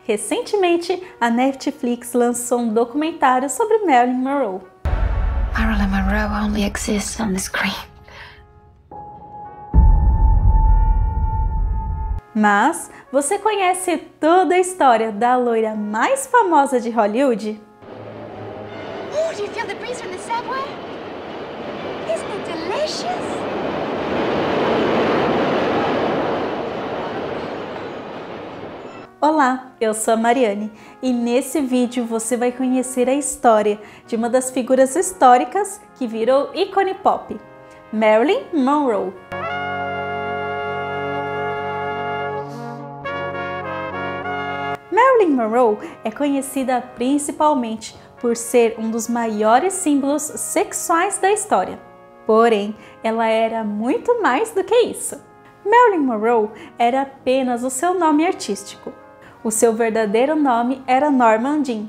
Recentemente, a Netflix lançou um documentário sobre Marilyn Monroe. Marilyn Monroe only exists on the screen. Mas você conhece toda a história da loira mais famosa de Hollywood? Oh, do you feel the breeze from the subway? Isn't it delicious? Olá, eu sou a Mariane e nesse vídeo você vai conhecer a história de uma das figuras históricas que virou ícone pop, Marilyn Monroe. Marilyn Monroe é conhecida principalmente por ser um dos maiores símbolos sexuais da história. Porém, ela era muito mais do que isso. Marilyn Monroe era apenas o seu nome artístico. O seu verdadeiro nome era Norma Jean.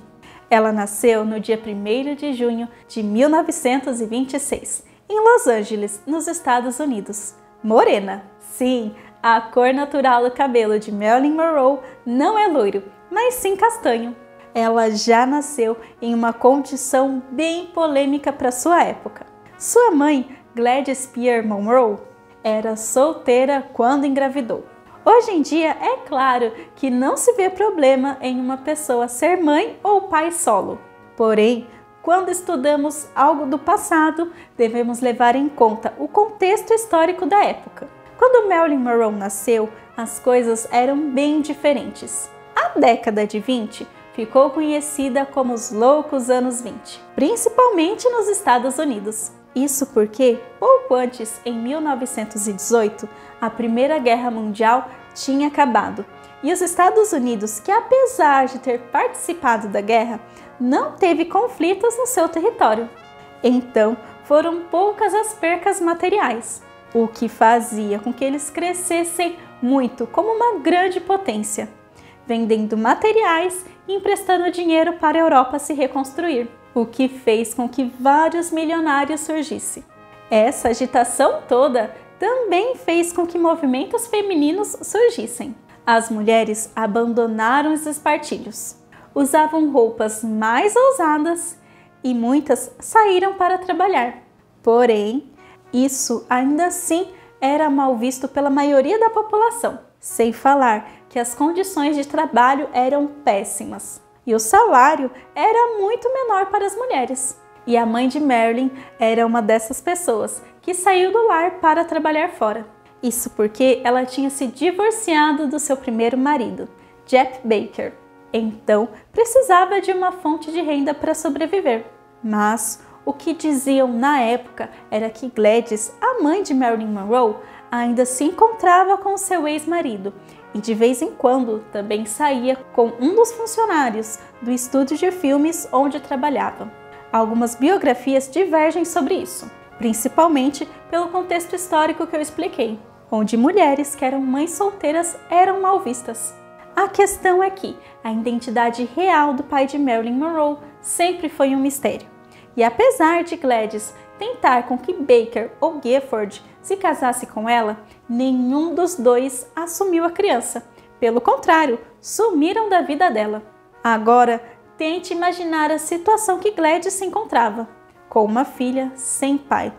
Ela nasceu no dia 1º de junho de 1926, em Los Angeles, nos Estados Unidos. Morena. Sim, a cor natural do cabelo de Marilyn Monroe não é loiro, mas sim castanho. Ela já nasceu em uma condição bem polêmica para sua época. Sua mãe, Gladys Pierre Monroe, era solteira quando engravidou. Hoje em dia, é claro que não se vê problema em uma pessoa ser mãe ou pai solo. Porém, quando estudamos algo do passado, devemos levar em conta o contexto histórico da época. Quando Marilyn Monroe nasceu, as coisas eram bem diferentes. A década de 20 ficou conhecida como os loucos anos 20, principalmente nos Estados Unidos. Isso porque, pouco antes, em 1918, a Primeira Guerra Mundial tinha acabado e os Estados Unidos, que apesar de ter participado da guerra, não teve conflitos no seu território. Então, foram poucas as percas materiais, o que fazia com que eles crescessem muito como uma grande potência, vendendo materiais e emprestando dinheiro para a Europa se reconstruir, o que fez com que vários milionários surgissem. Essa agitação toda também fez com que movimentos femininos surgissem. As mulheres abandonaram os espartilhos, usavam roupas mais ousadas e muitas saíram para trabalhar. Porém, isso ainda assim era mal visto pela maioria da população, sem falar que as condições de trabalho eram péssimas e o salário era muito menor para as mulheres. E a mãe de Marilyn era uma dessas pessoas que saiu do lar para trabalhar fora. Isso porque ela tinha se divorciado do seu primeiro marido, Jeff Baker. Então, precisava de uma fonte de renda para sobreviver. Mas o que diziam na época era que Gladys, a mãe de Marilyn Monroe, ainda se encontrava com seu ex-marido e de vez em quando também saía com um dos funcionários do estúdio de filmes onde trabalhava. Algumas biografias divergem sobre isso, principalmente pelo contexto histórico que eu expliquei, onde mulheres que eram mães solteiras eram mal vistas. A questão é que a identidade real do pai de Marilyn Monroe sempre foi um mistério. E apesar de Gladys tentar com que Baker ou Gifford se casasse com ela, nenhum dos dois assumiu a criança. Pelo contrário, sumiram da vida dela. Agora, tente imaginar a situação que Gladys se encontrava, com uma filha sem pai,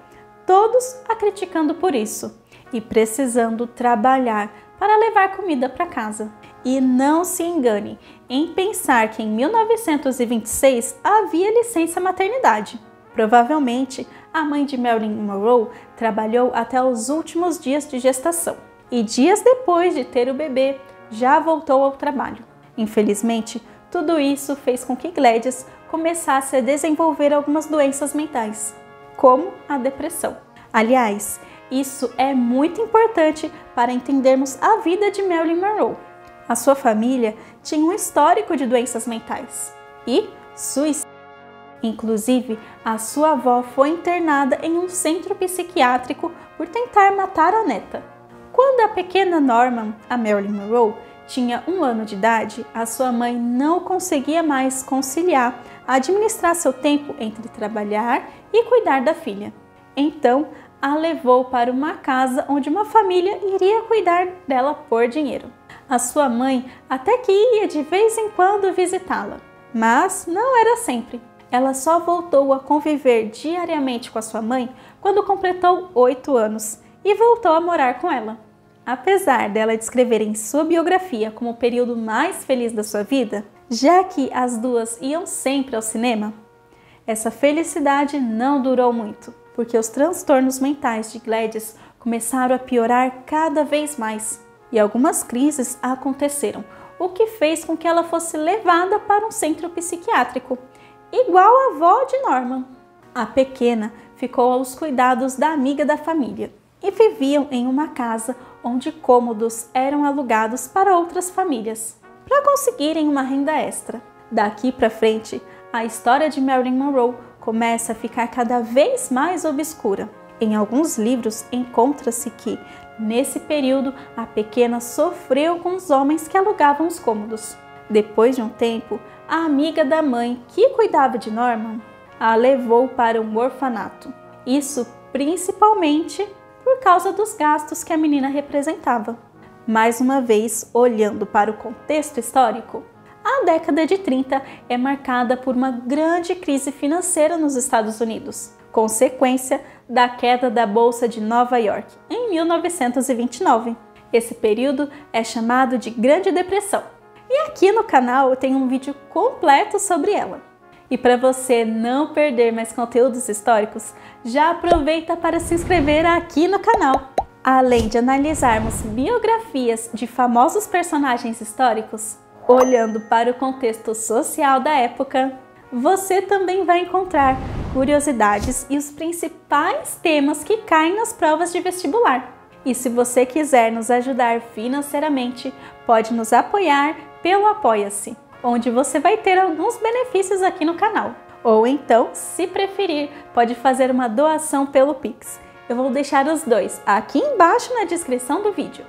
todos a criticando por isso e precisando trabalhar para levar comida para casa. E não se engane em pensar que em 1926 havia licença maternidade. Provavelmente, a mãe de Marilyn Monroe trabalhou até os últimos dias de gestação e dias depois de ter o bebê, já voltou ao trabalho. Infelizmente, tudo isso fez com que Gladys começasse a desenvolver algumas doenças mentais, como a depressão. Aliás, isso é muito importante para entendermos a vida de Marilyn Monroe. A sua família tinha um histórico de doenças mentais e suicídio. Inclusive, a sua avó foi internada em um centro psiquiátrico por tentar matar a neta. Quando a pequena Norma, a Marilyn Monroe, tinha 1 ano de idade, a sua mãe não conseguia mais conciliar, administrar seu tempo entre trabalhar e cuidar da filha. Então, a levou para uma casa onde uma família iria cuidar dela por dinheiro. A sua mãe até que ia de vez em quando visitá-la, mas não era sempre. Ela só voltou a conviver diariamente com a sua mãe quando completou 8 anos e voltou a morar com ela. Apesar dela descrever em sua biografia como o período mais feliz da sua vida, já que as duas iam sempre ao cinema, essa felicidade não durou muito, porque os transtornos mentais de Gladys começaram a piorar cada vez mais e algumas crises aconteceram, o que fez com que ela fosse levada para um centro psiquiátrico, igual a avó de Norman. A pequena ficou aos cuidados da amiga da família e viviam em uma casa onde cômodos eram alugados para outras famílias, para conseguirem uma renda extra. Daqui para frente, a história de Marilyn Monroe começa a ficar cada vez mais obscura. Em alguns livros encontra-se que, nesse período, a pequena sofreu com os homens que alugavam os cômodos. Depois de um tempo, a amiga da mãe que cuidava de Norman a levou para um orfanato. Isso principalmente por causa dos gastos que a menina representava. Mais uma vez, olhando para o contexto histórico, a década de 30 é marcada por uma grande crise financeira nos Estados Unidos, consequência da queda da Bolsa de Nova York em 1929. Esse período é chamado de Grande Depressão. E aqui no canal eu tenho um vídeo completo sobre ela. E para você não perder mais conteúdos históricos, já aproveita para se inscrever aqui no canal. Além de analisarmos biografias de famosos personagens históricos, olhando para o contexto social da época, você também vai encontrar curiosidades e os principais temas que caem nas provas de vestibular. E se você quiser nos ajudar financeiramente, pode nos apoiar pelo Apoia-se, onde você vai ter alguns benefícios aqui no canal. Ou então, se preferir, pode fazer uma doação pelo Pix. Eu vou deixar os dois aqui embaixo na descrição do vídeo.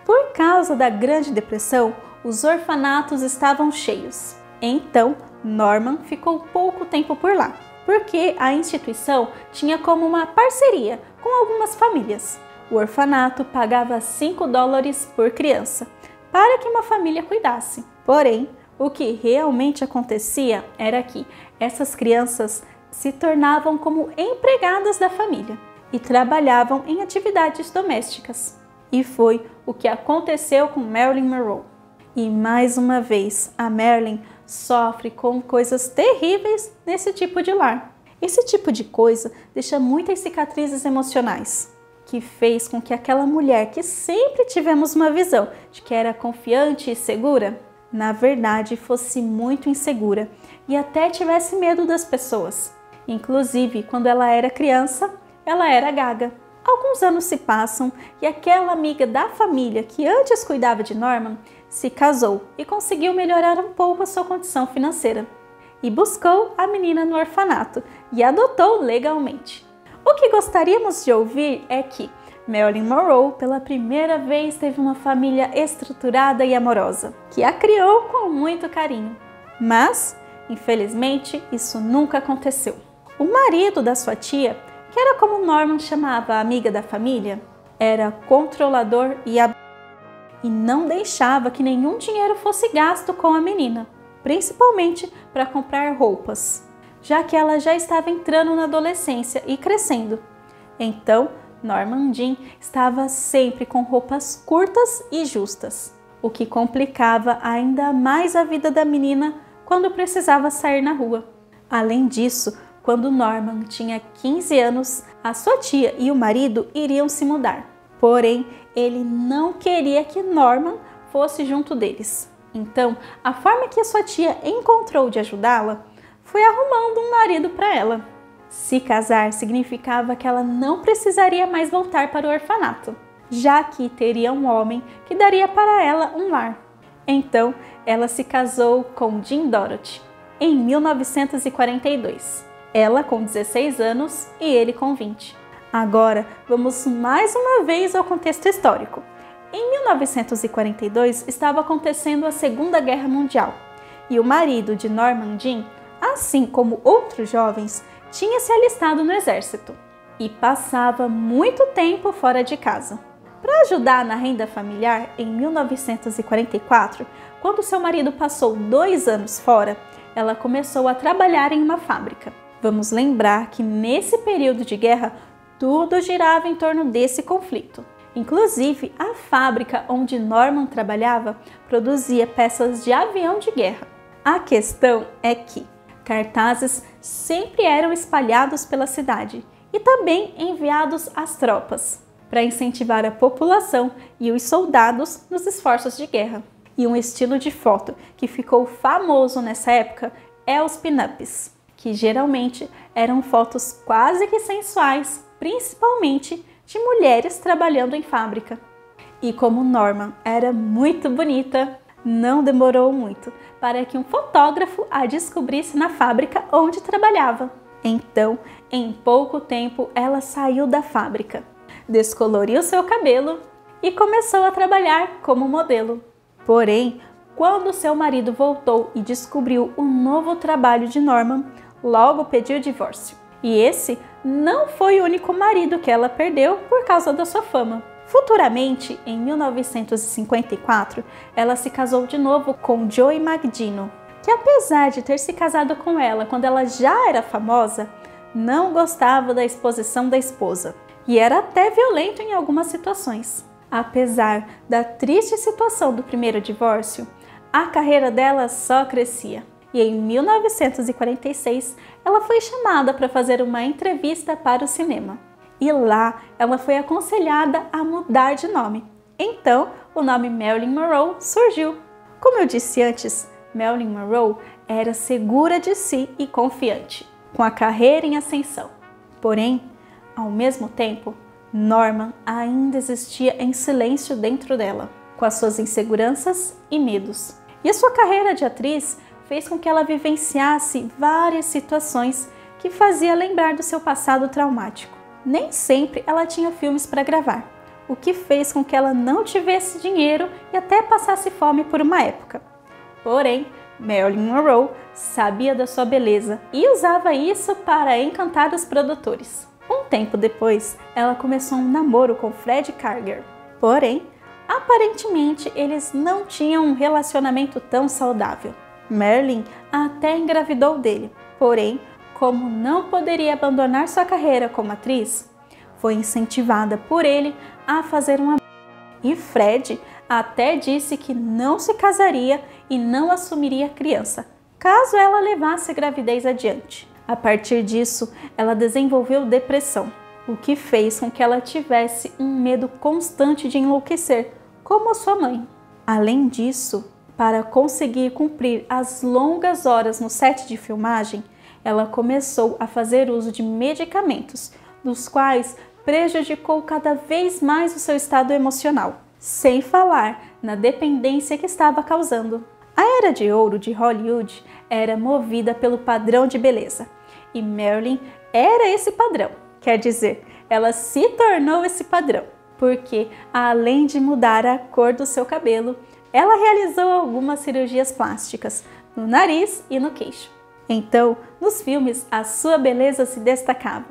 Por causa da Grande Depressão, os orfanatos estavam cheios. Então, Norman ficou pouco tempo por lá, porque a instituição tinha como uma parceria com algumas famílias. O orfanato pagava $5 por criança, para que uma família cuidasse. Porém, o que realmente acontecia era que essas crianças se tornavam como empregadas da família e trabalhavam em atividades domésticas. E foi o que aconteceu com Marilyn Monroe. E mais uma vez, a Marilyn sofre com coisas terríveis nesse tipo de lar. Esse tipo de coisa deixa muitas cicatrizes emocionais, que fez com que aquela mulher que sempre tivemos uma visão de que era confiante e segura, na verdade fosse muito insegura e até tivesse medo das pessoas. Inclusive, quando ela era criança, ela era gaga. Alguns anos se passam e aquela amiga da família que antes cuidava de Norman se casou e conseguiu melhorar um pouco a sua condição financeira. E buscou a menina no orfanato e adotou legalmente. O que gostaríamos de ouvir é que Marilyn Monroe, pela primeira vez, teve uma família estruturada e amorosa, que a criou com muito carinho. Mas, infelizmente, isso nunca aconteceu. O marido da sua tia, que era como Norman chamava a amiga da família, era controlador e não deixava que nenhum dinheiro fosse gasto com a menina, principalmente para comprar roupas, já que ela já estava entrando na adolescência e crescendo. Então, Norman Jean estava sempre com roupas curtas e justas, o que complicava ainda mais a vida da menina quando precisava sair na rua. Além disso, quando Norman tinha 15 anos, a sua tia e o marido iriam se mudar. Porém, ele não queria que Norman fosse junto deles. Então, a forma que a sua tia encontrou de ajudá-la foi arrumando um marido para ela. Se casar significava que ela não precisaria mais voltar para o orfanato, já que teria um homem que daria para ela um lar. Então, ela se casou com Jean Dorothy em 1942. Ela com 16 anos e ele com 20. Agora, vamos mais uma vez ao contexto histórico. Em 1942, estava acontecendo a Segunda Guerra Mundial e o marido de Norman Jean, assim como outros jovens, tinha se alistado no exército e passava muito tempo fora de casa. Para ajudar na renda familiar, em 1944, quando seu marido passou 2 anos fora, ela começou a trabalhar em uma fábrica. Vamos lembrar que nesse período de guerra, tudo girava em torno desse conflito. Inclusive, a fábrica onde Norman trabalhava produzia peças de avião de guerra. A questão é que cartazes sempre eram espalhados pela cidade e também enviados às tropas, para incentivar a população e os soldados nos esforços de guerra. E um estilo de foto que ficou famoso nessa época é os pin-ups, que geralmente eram fotos quase que sensuais, principalmente de mulheres trabalhando em fábrica. E como Norman era muito bonita, não demorou muito para que um fotógrafo a descobrisse na fábrica onde trabalhava. Então, em pouco tempo, ela saiu da fábrica, descoloriu seu cabelo e começou a trabalhar como modelo. Porém, quando seu marido voltou e descobriu o novo trabalho de Norman, logo pediu divórcio. E esse não foi o único marido que ela perdeu por causa da sua fama. Futuramente, em 1954, ela se casou de novo com Joey Magdino, que apesar de ter se casado com ela quando ela já era famosa, não gostava da exposição da esposa e era até violento em algumas situações. Apesar da triste situação do primeiro divórcio, a carreira dela só crescia. E em 1946, ela foi chamada para fazer uma entrevista para o cinema. E lá, ela foi aconselhada a mudar de nome. Então, o nome Marilyn Monroe surgiu. Como eu disse antes, Marilyn Monroe era segura de si e confiante, com a carreira em ascensão. Porém, ao mesmo tempo, Norman ainda existia em silêncio dentro dela, com as suas inseguranças e medos. E a sua carreira de atriz fez com que ela vivenciasse várias situações que fazia lembrar do seu passado traumático. Nem sempre ela tinha filmes para gravar, o que fez com que ela não tivesse dinheiro e até passasse fome por uma época. Porém, Marilyn Monroe sabia da sua beleza e usava isso para encantar os produtores. Um tempo depois, ela começou um namoro com Fred Karger. Porém, aparentemente eles não tinham um relacionamento tão saudável. Marilyn até engravidou dele, porém, como não poderia abandonar sua carreira como atriz, foi incentivada por ele a fazer um aborto. E Fred até disse que não se casaria e não assumiria a criança, caso ela levasse a gravidez adiante. A partir disso, ela desenvolveu depressão, o que fez com que ela tivesse um medo constante de enlouquecer, como a sua mãe. Além disso, para conseguir cumprir as longas horas no set de filmagem, ela começou a fazer uso de medicamentos, dos quais prejudicou cada vez mais o seu estado emocional, sem falar na dependência que estava causando. A era de ouro de Hollywood era movida pelo padrão de beleza, e Marilyn era esse padrão, quer dizer, ela se tornou esse padrão, porque além de mudar a cor do seu cabelo, ela realizou algumas cirurgias plásticas no nariz e no queixo. Então, nos filmes, a sua beleza se destacava.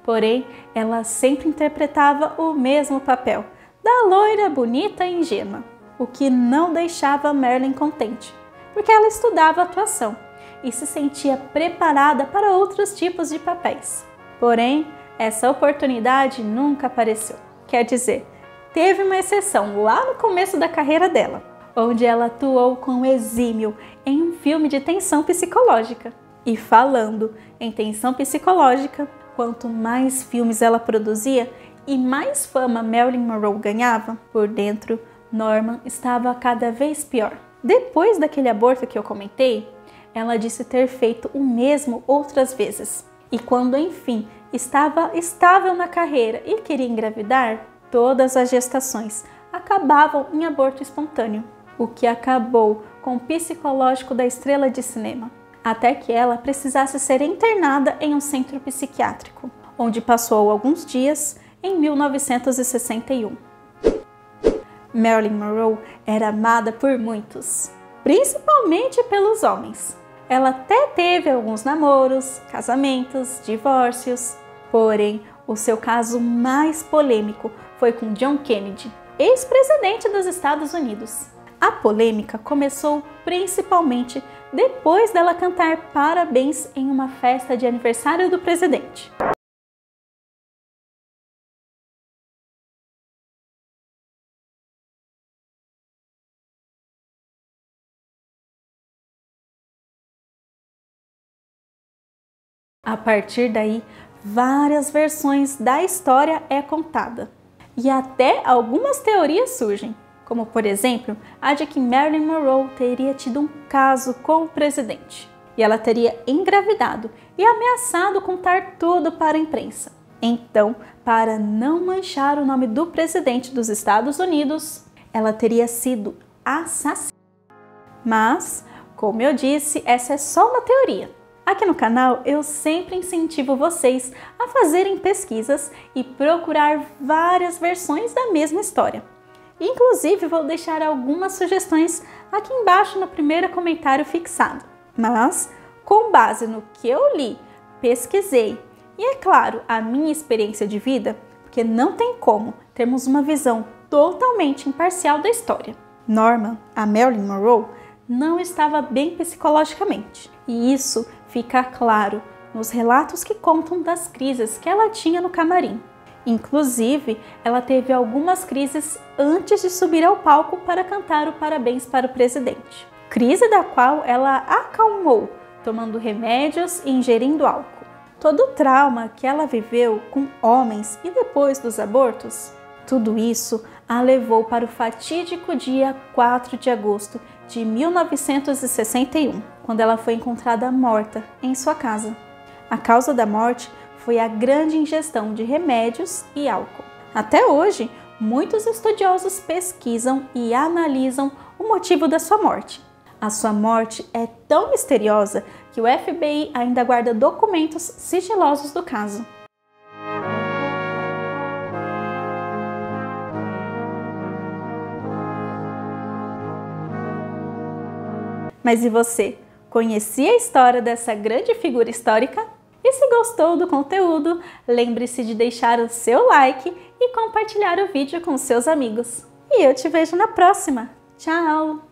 Porém, ela sempre interpretava o mesmo papel, da loira bonita e ingênua, o que não deixava Marilyn contente, porque ela estudava atuação e se sentia preparada para outros tipos de papéis. Porém, essa oportunidade nunca apareceu. Quer dizer, teve uma exceção lá no começo da carreira dela, onde ela atuou com exímio em um filme de tensão psicológica. E falando em tensão psicológica, quanto mais filmes ela produzia e mais fama Marilyn Monroe ganhava, por dentro, Norman estava cada vez pior. Depois daquele aborto que eu comentei, ela disse ter feito o mesmo outras vezes. E quando, enfim, estava estável na carreira e queria engravidar, todas as gestações acabavam em aborto espontâneo, o que acabou com o psicológico da estrela de cinema, até que ela precisasse ser internada em um centro psiquiátrico, onde passou alguns dias em 1961. Marilyn Monroe era amada por muitos, principalmente pelos homens. Ela até teve alguns namoros, casamentos, divórcios, porém, o seu caso mais polêmico foi com John Kennedy, ex-presidente dos Estados Unidos. A polêmica começou principalmente depois dela cantar parabéns em uma festa de aniversário do presidente. A partir daí, várias versões da história é contada. E até algumas teorias surgem, como por exemplo, a de que Marilyn Monroe teria tido um caso com o presidente. E ela teria engravidado e ameaçado contar tudo para a imprensa. Então, para não manchar o nome do presidente dos Estados Unidos, ela teria sido assassinada. Mas, como eu disse, essa é só uma teoria. Aqui no canal eu sempre incentivo vocês a fazerem pesquisas e procurar várias versões da mesma história. Inclusive vou deixar algumas sugestões aqui embaixo no primeiro comentário fixado. Mas, com base no que eu li, pesquisei e, é claro, a minha experiência de vida, porque não tem como termos uma visão totalmente imparcial da história. Norman, a Marilyn Monroe, não estava bem psicologicamente. E isso fica claro nos relatos que contam das crises que ela tinha no camarim. Inclusive, ela teve algumas crises antes de subir ao palco para cantar o parabéns para o presidente. Crise da qual ela acalmou, tomando remédios e ingerindo álcool. Todo o trauma que ela viveu com homens e depois dos abortos, tudo isso a levou para o fatídico dia 4 de agosto de 1961, quando ela foi encontrada morta em sua casa. A causa da morte foi a grande ingestão de remédios e álcool. Até hoje, muitos estudiosos pesquisam e analisam o motivo da sua morte. A sua morte é tão misteriosa que o FBI ainda guarda documentos sigilosos do caso. Mas e você? Conhecia a história dessa grande figura histórica? E se gostou do conteúdo, lembre-se de deixar o seu like e compartilhar o vídeo com seus amigos. E eu te vejo na próxima. Tchau!